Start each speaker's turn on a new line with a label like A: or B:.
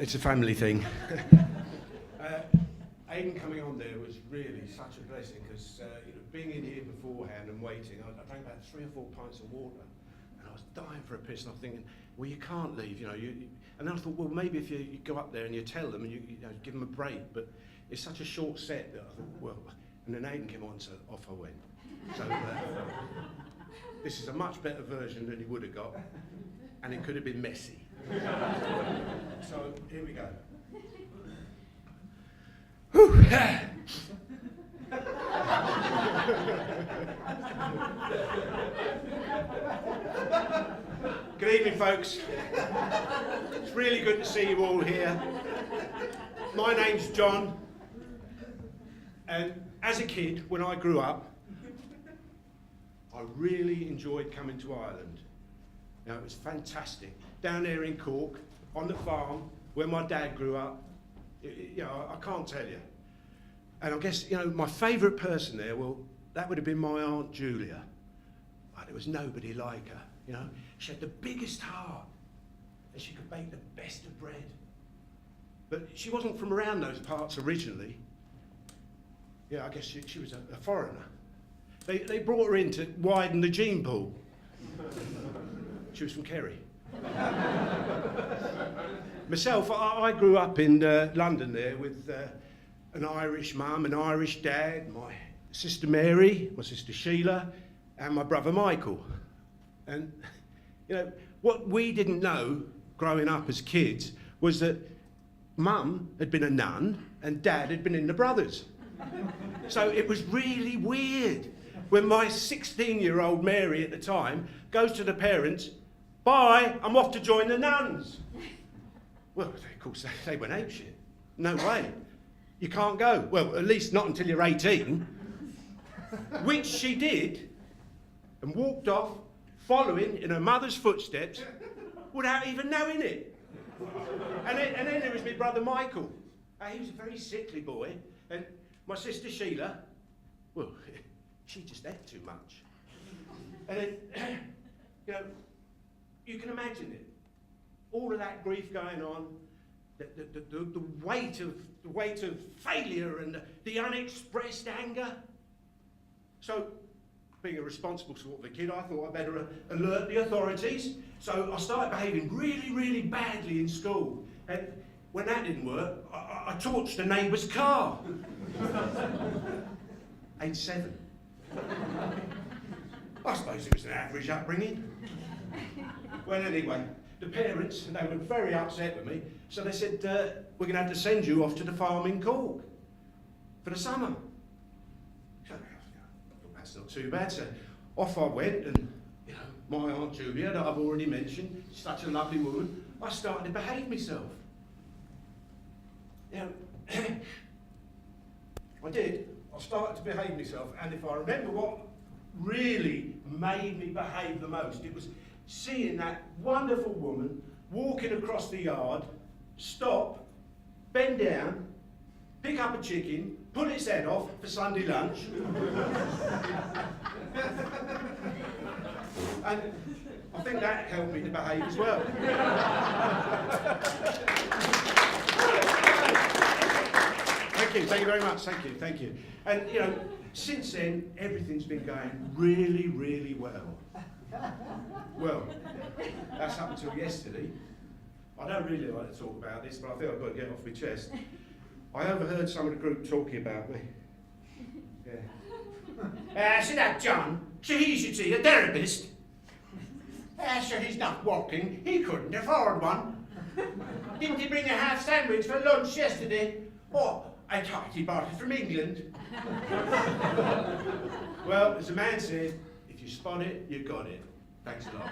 A: It's a family thing. Aidan coming on there was really such a blessing because being in here beforehand and waiting, I drank about 3 or 4 pints of water and I was dying for a piss and I was thinking, well, you can't leave, and then I thought, well, maybe if you go up there and you tell them and you give them a break, but it's such a short set that I thought, well, and then Aidan came on, so off I went. So this is a much better version than he would have got, and it could have been messy. So here we go. Whew. Good evening, folks. It's really good to see you all here. My name's John, and as a kid, when I grew up, I really enjoyed coming to Ireland. Now, it was fantastic. Down there in Cork, on the farm, where my dad grew up, I can't tell you. And I guess, my favourite person there, well, that would have been my Aunt Julia. But there was nobody like her, She had the biggest heart, and she could bake the best of bread. But she wasn't from around those parts originally. Yeah, I guess she was a foreigner. They brought her in to widen the gene pool. She was from Kerry. Myself, I grew up in London there with an Irish mum, an Irish dad, my sister Mary, my sister Sheila, and my brother Michael. And, what we didn't know growing up as kids was that Mum had been a nun and Dad had been in the Brothers. So it was really weird when my 16-year-old Mary at the time goes to the parents, "Bye, I'm off to join the nuns." Well, of course, they went apeshit. No way. You can't go. Well, at least not until you're 18. Which she did, and walked off, following in her mother's footsteps, without even knowing it. And then there was my brother Michael. He was a very sickly boy. And my sister Sheila, well, she just ate too much. And then, you can imagine it. All of that grief going on, the weight of failure and the unexpressed anger. So, being a responsible sort of a kid, I thought I'd better alert the authorities. So I started behaving really, really badly in school. And when that didn't work, I torched a neighbour's car. Age 7. I suppose it was an average upbringing. Well, anyway, the parents, they were very upset with me, so they said, we're going to have to send you off to the farm in Cork for the summer. So, that's not too bad. So off I went, and my Aunt Julia, that I've already mentioned, such a lovely woman, I started to behave myself. I did. I started to behave myself, and if I remember what really made me behave the most, it was seeing that wonderful woman walking across the yard, stop, bend down, pick up a chicken, pull its head off for Sunday lunch. And I think that helped me to behave as well. Thank you very much, thank you. And since then, everything's been going really, really well. Well, that's up until yesterday. I don't really like to talk about this, but I feel I've got to get it off my chest. I overheard some of the group talking about me. Yeah. See that John? So he should see a therapist. So he's not walking. He couldn't afford one. Didn't he bring a half sandwich for lunch yesterday? Oh, I thought he bought it from England. Well, as a man said, if you spot it, you got it. Thanks a lot.